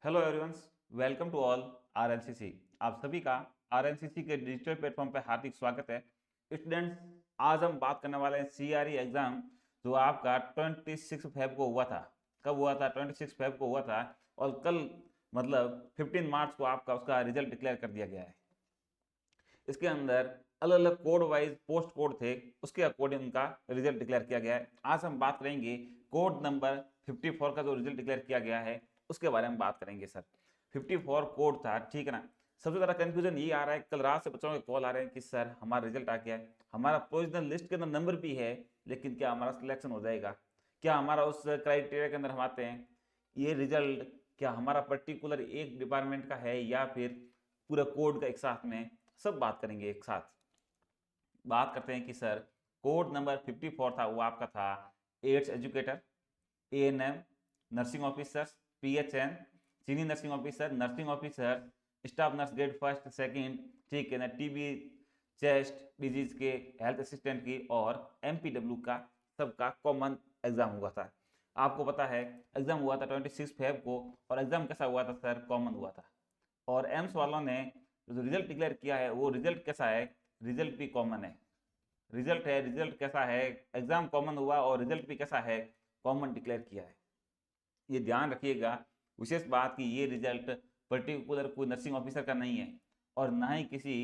Hello everyone, welcome to all RNCC. आप सभी का आरएनसीसी के डिजिटल प्लेटफॉर्म पर हार्दिक स्वागत है। स्टूडेंट्स, आज हम बात करने वाले हैं सीआरई एग्जाम जो आपका 26 फेब को हुआ था। कब हुआ था? 26 फेब को हुआ था और कल मतलब 15 मार्च को आपका उसका रिजल्ट डिक्लेयर कर दिया गया है। इसके अंदर अलग अलग कोड वाइज पोस्ट कोड थे, उसके अकॉर्डिंग उनका रिजल्ट डिक्लेयर किया गया है। आज हम बात करेंगे कोड नंबर 54 का जो रिजल्ट डिक्लेयर किया गया है उसके बारे में बात करेंगे। सर 54 कोड था, ठीक है ना। सबसे ज़्यादा कंफ्यूजन ये आ रहा है, कल रात से बच्चों के कॉल आ रहे हैं कि सर हमारा रिजल्ट आ गया है, हमारा प्रोविजनल लिस्ट के अंदर नंबर भी है, लेकिन क्या हमारा सिलेक्शन हो जाएगा? क्या हमारा उस क्राइटेरिया के अंदर हम आते हैं? ये रिजल्ट क्या हमारा पर्टिकुलर एक डिपार्टमेंट का है या फिर पूरा कोड का एक साथ में? सब बात करेंगे एक साथ। बात करते हैं कि सर कोड नंबर 54 था, वो आपका था AIDS educator, ANM, nursing officers, PHN, senior nursing officer, nursing officer, staff nurse grade first second, ठीक है ना, टीबी, चेस्ट डिजीज के हेल्थ असिस्टेंट की और एमपीडब्ल्यू का सबका कॉमन एग्जाम हुआ था। आपको पता है एग्जाम हुआ था 26 फेब को, और एग्जाम कैसा हुआ था सर? कॉमन हुआ था। और एम्स वालों ने जो रिजल्ट डिक्लेयर किया है वो रिजल्ट कैसा है? रिजल्ट भी कॉमन है। रिजल्ट है, रिजल्ट कैसा है? एग्जाम कॉमन हुआ और रिजल्ट भी कैसा है? कॉमन डिक्लेयर किया है। ये ध्यान रखिएगा विशेष बात कि ये रिजल्ट पर्टिकुलर कोई नर्सिंग ऑफिसर का नहीं है और ना ही किसी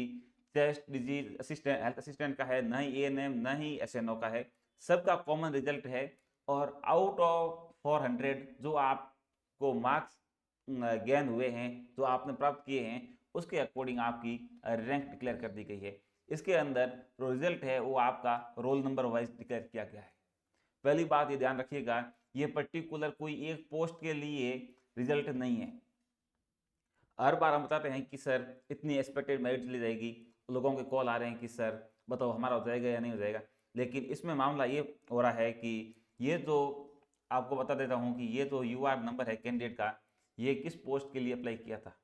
chest disease assistant health assistant का है, ना ही एएनएम, ना ही एसएनओ का है। सबका कॉमन रिजल्ट है। और आउट ऑफ 400 जो आपको मार्क्स गेन हुए हैं, जो आपने प्राप्त किए हैं, उसके अकॉर्डिंग आपकी रैंक डिक्लेयर कर दी गई है। इसके अंदर जो रिजल्ट है वो आपका रोल नंबर वाइज डिक्लेयर किया गया है। पहली बात ये ध्यान रखिएगा, ये पर्टिकुलर कोई एक पोस्ट के लिए रिजल्ट नहीं है। हर बार हम बताते हैं कि सर इतनी एक्सपेक्टेड मेरिट ली जाएगी, लोगों के कॉल आ रहे हैं कि सर बताओ हमारा हो जाएगा या नहीं हो जाएगा। लेकिन इसमें मामला ये हो रहा है कि ये जो आपको बता देता हूँ कि ये जो यूआर नंबर है कैंडिडेट का, ये किस पोस्ट के लिए अप्लाई किया था?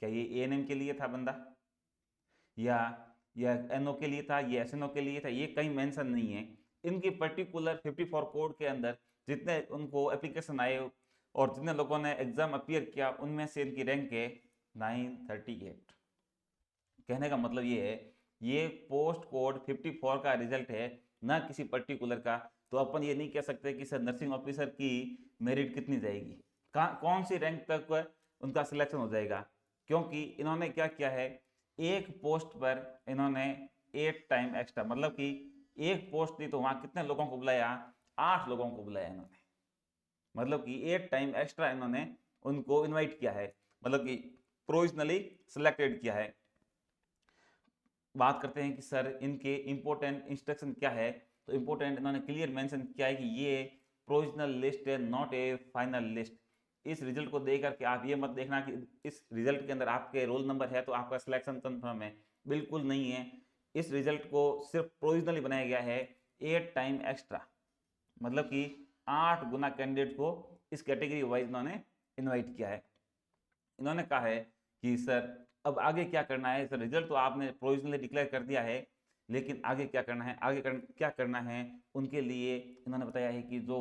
क्या ये एएनएम के लिए था बंदा, या एनओ के लिए था, या एसएनओ के लिए था? ये कहीं मेंशन नहीं है। इनकी पर्टिकुलर 54 कोड के अंदर जितने उनको एप्लीकेशन आए और जितने लोगों ने एग्जाम अपीयर किया, उनमें से इनकी रैंक है 938। कहने का मतलब ये है, ये पोस्ट कोड 54 का रिजल्ट है, ना किसी पर्टिकुलर का। तो अपन ये नहीं कह सकते कि सर नर्सिंग ऑफिसर की मेरिट कितनी जाएगी, कौन सी रैंक तक उनका सिलेक्शन हो जाएगा, क्योंकि इन्होंने क्या किया है, एक पोस्ट पर इन्होंने 8 टाइम एक्स्ट्रा, मतलब कि एक पोस्ट थी तो वहां कितने लोगों को बुलाया? 8 लोगों को बुलाया इन्होंने। मतलब कि 8 टाइम एक्स्ट्रा इन्होंने उनको इनवाइट किया है, मतलब कि प्रोविजनली सिलेक्टेड किया है। बात करते हैं कि सर इनके इंपॉर्टेंट इंस्ट्रक्शन क्या है, तो इंपॉर्टेंट इन्होंने क्लियर मेंशन किया है कि ये प्रोविजनल लिस्ट है, नॉट ए फाइनल लिस्ट। इस रिजल्ट को देख करके आप ये मत देखना कि इस रिजल्ट के अंदर आपके रोल नंबर है तो आपका सिलेक्शन कंफर्म है, बिल्कुल नहीं है। इस रिजल्ट को सिर्फ प्रोविजनली बनाया गया है 8 टाइम एक्स्ट्रा, मतलब कि 8 गुना कैंडिडेट को इस कैटेगरी वाइज इन्होंने इन्वाइट किया है। इन्होंने कहा है कि सर अब आगे क्या करना है? सर रिजल्ट तो आपने प्रोविजनली डिक्लेयर कर दिया है, लेकिन आगे क्या करना है? क्या करना है उनके लिए इन्होंने बताया है कि जो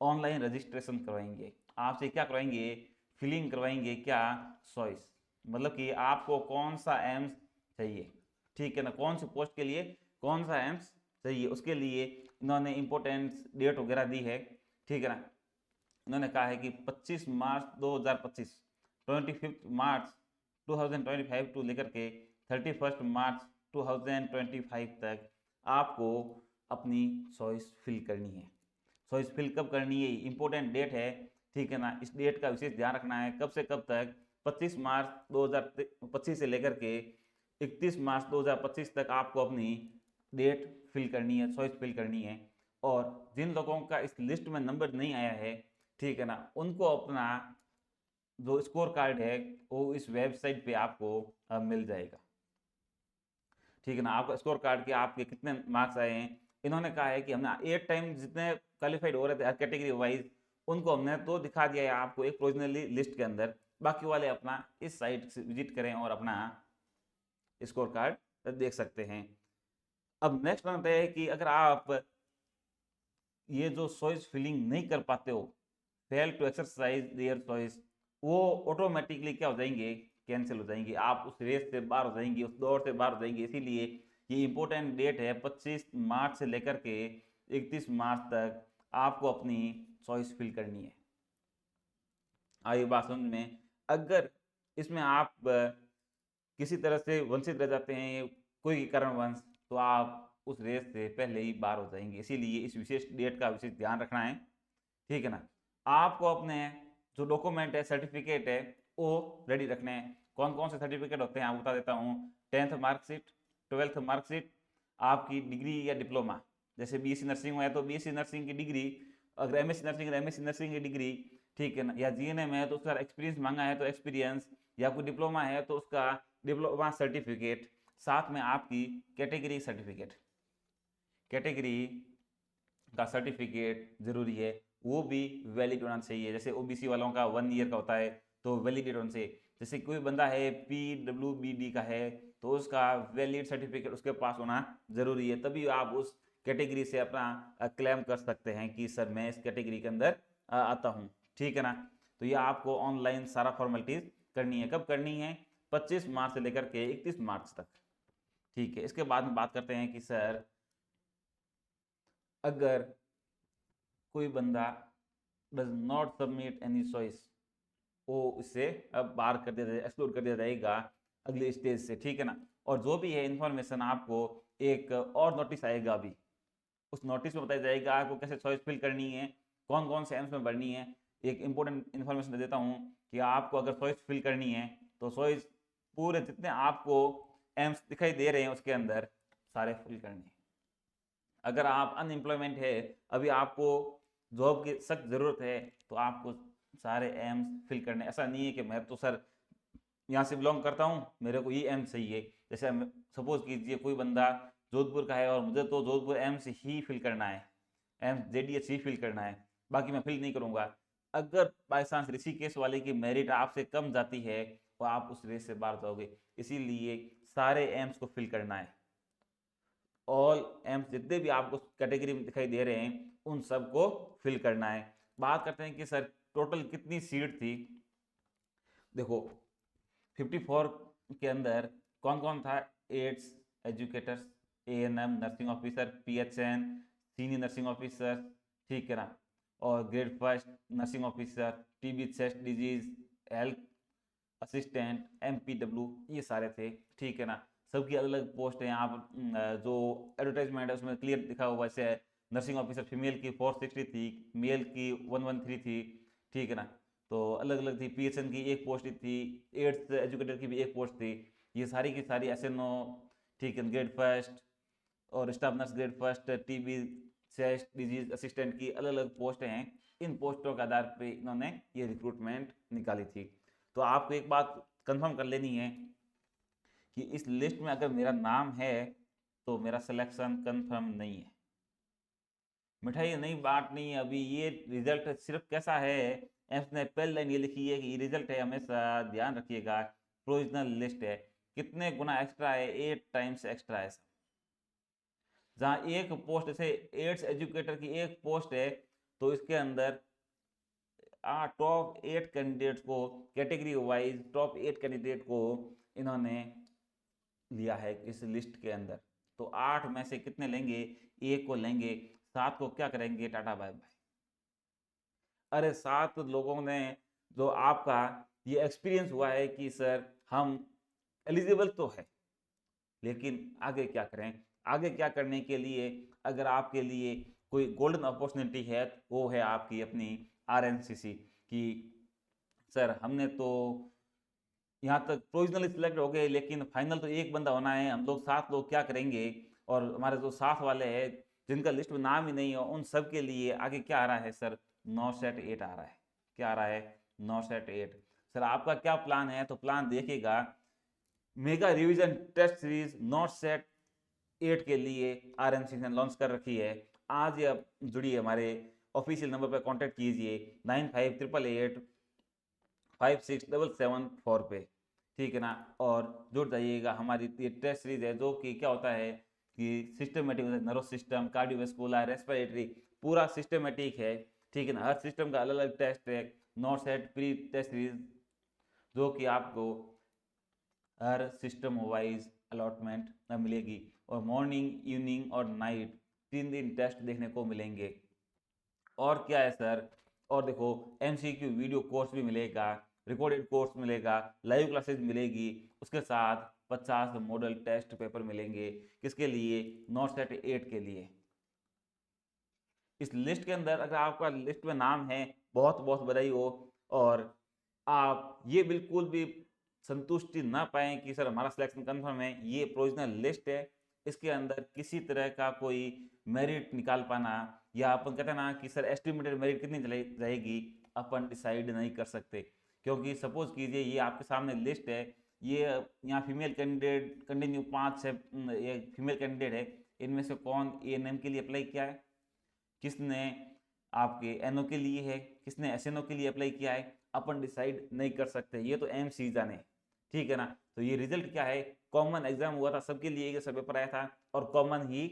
ऑनलाइन रजिस्ट्रेशन करवाएंगे, आपसे क्या करवाएंगे? फिलिंग करवाएंगे। क्या? चॉइस, मतलब कि आपको कौन सा एम्स चाहिए, ठीक है ना, कौन सी पोस्ट के लिए कौन सा एम्स चाहिए, उसके लिए इन्होंने इंपॉर्टेंस डेट वगैरह दी है, ठीक है ना। इन्होंने कहा है कि 25 मार्च 2025, 25 मार्च 2025 टू लेकर के 31 मार्च 2025 तक आपको अपनी चॉइस फिल करनी है। चॉइस फिल कब करनी है? इंपॉर्टेंट डेट है, ठीक है ना। इस डेट का विशेष ध्यान रखना है, कब से कब तक? 25 मार्च 2025 से लेकर के 31 मार्च 2025 तक आपको अपनी डेट फिल करनी है, चॉइस फिल करनी है। और जिन लोगों का इस लिस्ट में नंबर नहीं आया है, ठीक है ना, उनको अपना जो स्कोर कार्ड है वो इस वेबसाइट पे आपको मिल जाएगा, ठीक है ना। आपका स्कोर कार्ड के आपके कितने मार्क्स आए हैं, इन्होंने कहा है कि हमने 8 टाइम जितने क्वालिफाइड हो रहे थे हर कैटेगरी वाइज, उनको हमने तो दिखा दिया है आपको एक प्रोविजनली लिस्ट के अंदर। बाकी वाले अपना इस साइट से विजिट करें और अपना स्कोर कार्ड देख सकते हैं। अब नेक्स्ट बनता है कि अगर आप ये जो चॉइस फिलिंग नहीं कर पाते हो, fail to exercise their choice, वो ऑटोमेटिकली क्या हो जाएंगे, कैंसिल हो जाएंगे, आप उस रेस से बाहर हो जाएंगे, उस दौड़ से बाहर हो जाएंगे। इसीलिए ये इंपॉर्टेंट डेट है, 25 मार्च से लेकर के 31 मार्च तक आपको अपनी चॉइस फिल करनी है। आई बात समझ में? अगर इसमें आप किसी तरह से वंचित रह जाते हैं कोई कारणवश, तो आप उस रेस से पहले ही बाहर हो जाएंगे। इसीलिए इस विशेष डेट का विशेष ध्यान रखना है, ठीक है ना। आपको अपने जो डॉक्यूमेंट है, सर्टिफिकेट है, वो रेडी रखने हैं। कौन कौन से सर्टिफिकेट होते हैं आपको बता देता हूँ। 10th मार्कशीट, 12th मार्कशीट, आपकी डिग्री या डिप्लोमा, जैसे बीएससी नर्सिंग में है तो बीएससी नर्सिंग की डिग्री, अगर एमएससी नर्सिंग है एमएससी नर्सिंग की डिग्री, ठीक है ना। या जीएनएम है तो उसका एक्सपीरियंस मांगा है तो एक्सपीरियंस, या कोई डिप्लोमा है तो उसका डिप्लोमा सर्टिफिकेट, साथ में आपकी कैटेगरी सर्टिफिकेट, कैटेगरी का सर्टिफिकेट जरूरी है, वो भी वैलिड होना चाहिए। जैसे ओबीसी वालों का 1 ईयर का होता है तो वैलिडेट होना चाहिए। जैसे कोई बंदा है पीडब्ल्यूबीडी का है तो उसका वैलिड सर्टिफिकेट उसके पास होना जरूरी है, तभी आप उस कैटेगरी से अपना क्लेम कर सकते हैं कि सर मैं इस कैटेगरी के अंदर आता हूँ, ठीक है ना। तो ये आपको ऑनलाइन सारा फॉर्मेलिटीज करनी है। कब करनी है? 25 मार्च से लेकर के 31 मार्च तक, ठीक है। इसके बाद में बात करते हैं कि सर अगर कोई बंदा does not submit any choice, वो इससे अब बाहर कर दिया जाएगा, एक्सक्लूड कर दिया जाएगा अगले स्टेज से, ठीक है ना। और जो भी है इन्फॉर्मेशन आपको एक और नोटिस आएगा अभी, उस नोटिस में बताया जाएगा आपको कैसे चॉइस फिल करनी है, कौन कौन से एम्स में भरनी है। एक इंपॉर्टेंट इन्फॉर्मेशन दे देता हूँ कि आपको अगर चॉइस फिल करनी है तो चॉइस पूरे जितने आपको एम्स दिखाई दे रहे हैं उसके अंदर सारे फिल करने हैं। अगर आप अनएम्प्लॉयमेंट है, अभी आपको जॉब की सख्त ज़रूरत है, तो आपको सारे एम्स फिल करने। ऐसा नहीं है कि मैं तो सर यहाँ से बिलोंग करता हूँ मेरे को ये एम्स चाहिए। जैसे सपोज कीजिए कोई बंदा जोधपुर का है और मुझे तो जोधपुर एम्स ही फिल करना है, एम्स जेडीएच ही फिल करना है, बाकी मैं फिल नहीं करूँगा। अगर बाई चांस ऋषिकेश वाले की मेरिट आपसे कम जाती है तो आप उस रेस से बाहर जाओगे। इसीलिए सारे एम्स को फिल करना है। ऑल एम्स जितने भी आपको कैटेगरी में दिखाई दे रहे हैं उन सबको फिल करना है। बात करते हैं कि सर टोटल कितनी सीट थी। देखो 54 के अंदर कौन कौन था? AIDS educators, ANM nursing officer, PHN senior nursing officer, ठीक है ना, और grade first nursing officer, TB chest disease, health assistant, MPW, ये सारे थे, ठीक है ना। सबकी अलग अलग पोस्ट है। आप जो एडवर्टाइजमेंट है उसमें क्लियर दिखा हुआ है, नर्सिंग ऑफिसर फीमेल की 460 थी, मेल की 113 थी, ठीक है ना। तो अलग अलग थी। पीएचएन की एक पोस्ट थी, एड्स एजुकेटर की भी एक पोस्ट थी। ये सारी की सारी एसएनओ, ठीक है, ग्रेड फर्स्ट और staff nurse grade first, TB chest disease assistant की अलग अलग पोस्टें हैं। इन पोस्टों के आधार पे इन्होंने ये रिक्रूटमेंट निकाली थी। तो आपको एक बात कंफर्म कर लेनी है कि इस लिस्ट में अगर मेरा नाम है तो मेरा सिलेक्शन कंफर्म नहीं है। मिठाई नहीं बात नहीं है अभी, ये रिजल्ट सिर्फ कैसा है, एम्स ने पहले लाइन ये लिखी है कि ये रिजल्ट है, हमेशा ध्यान रखिएगा प्रोविजनल लिस्ट है। कितने गुना एक्स्ट्रा है? 8 टाइम्स एक्स्ट्रा है। जहाँ एक पोस्ट, जैसे एड्स एजुकेटर की एक पोस्ट है तो इसके अंदर टॉप 8 कैंडिडेट को, कैटेगरी वाइज टॉप 8 कैंडिडेट को इन्होंने लिया है इस लिस्ट के अंदर। तो 8 में से कितने लेंगे? एक को लेंगे, 7 को क्या करेंगे? Tata bye bye. अरे 7 लोगों ने जो आपका ये एक्सपीरियंस हुआ है कि सर हम एलिजिबल तो है, लेकिन आगे क्या करें? आगे क्या करने के लिए अगर आपके लिए कोई गोल्डन अपॉर्चुनिटी है, वो है आपकी अपनी आरएनसीसी की। सर हमने तो यहाँ तक प्रोविजनली सिलेक्ट हो गए, लेकिन फाइनल तो एक बंदा होना है, हम लोग 7 लोग क्या करेंगे? और हमारे जो साथ वाले हैं जिनका लिस्ट में नाम ही नहीं है, उन सब के लिए आगे क्या आ रहा है सर? 9-8 आ रहा है। क्या आ रहा है? 9-8। सर आपका क्या प्लान है? तो प्लान देखिएगा, मेगा रिवीजन टेस्ट सीरीज 9-8 के लिए आरएनसी ने लॉन्च कर रखी है। आज ही आप जुड़िए, हमारे ऑफिशियल नंबर पर कांटेक्ट कीजिए 9588856774 पे, ठीक है ना। और जुड़ जाइएगा। हमारी ये टेस्ट सीरीज है जो कि क्या होता है कि systematic, nervous system, cardiovascular, respiratory, पूरा सिस्टमेटिक है, ठीक है ना। हर सिस्टम का अलग अलग टेस्ट है। 9-8 प्री टेस्ट सीरीज जो कि आपको हर सिस्टम वाइज अलॉटमेंट मिलेगी, और मॉर्निंग, इवनिंग और नाइट 3 दिन टेस्ट देखने को मिलेंगे। और क्या है सर, और देखो एमसीक्यू वीडियो कोर्स भी मिलेगा, रिकॉर्डेड कोर्स मिलेगा, लाइव क्लासेस मिलेगी, उसके साथ 50 मॉडल टेस्ट पेपर मिलेंगे। किसके लिए? नॉट सेट 8 के लिए। इस लिस्ट के अंदर अगर आपका लिस्ट में नाम है, बहुत बहुत बधाई हो। और आप ये बिल्कुल भी संतुष्टि ना पाएं कि सर हमारा सिलेक्शन कंफर्म है, ये प्रोविजनल लिस्ट है, इसके अंदर किसी तरह का कोई मेरिट निकाल पाना, या अपन कहते हैं ना कि सर एस्टिमेटेड मेरिट कितनी चली जाएगी, अपन डिसाइड नहीं कर सकते। क्योंकि सपोज कीजिए ये आपके सामने लिस्ट है, ये यहाँ फीमेल कैंडिडेट कंटिन्यू 5 ये फीमेल कैंडिडेट है, इनमें से कौन एएनएम के लिए अप्लाई किया है, किसने आपके एनओ के लिए है, किसने एसएनओ के लिए अप्लाई किया है, अपन डिसाइड नहीं कर सकते, ये तो एमसी जाने। ठीक है ना। तो ये रिजल्ट क्या है, कॉमन एग्जाम हुआ था सबके लिए, ये सब पेपर आया था और कॉमन ही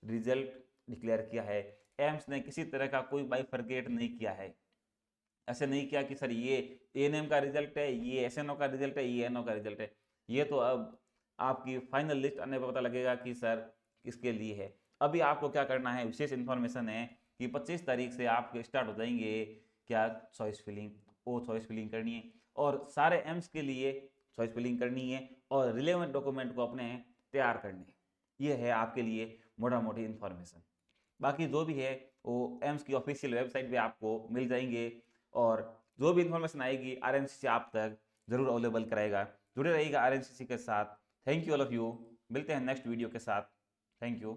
रिजल्ट डिक्लेयर किया है। एम्स ने किसी तरह का कोई बाइफरकेट नहीं किया है, ऐसे नहीं किया कि सर ये एएनएम का रिजल्ट है, ये एसएनओ का रिजल्ट है, ये एनओ का रिजल्ट है। ये तो अब आपकी फाइनल लिस्ट आने पर पता लगेगा कि सर किसके लिए है। अभी आपको क्या करना है, विशेष इन्फॉर्मेशन है कि 25 तारीख से आपके स्टार्ट हो जाएंगे क्या, चॉइस फिलिंग, वो चॉइस फिलिंग करनी है, और सारे एम्स के लिए चॉइस फिलिंग करनी है, और रिलेवेंट डॉक्यूमेंट को अपने तैयार करने। ये है आपके लिए मोटा मोटी इन्फॉर्मेशन। बाकी जो भी है वो एम्स की ऑफिशियल वेबसाइट पे आपको मिल जाएंगे, और जो भी इन्फॉर्मेशन आएगी आरएनसीसी आप तक जरूर अवेलेबल कराएगा। जुड़े रहिएगा आरएनसीसी के साथ। Thank you all of you, मिलते हैं नेक्स्ट वीडियो के साथ। Thank you.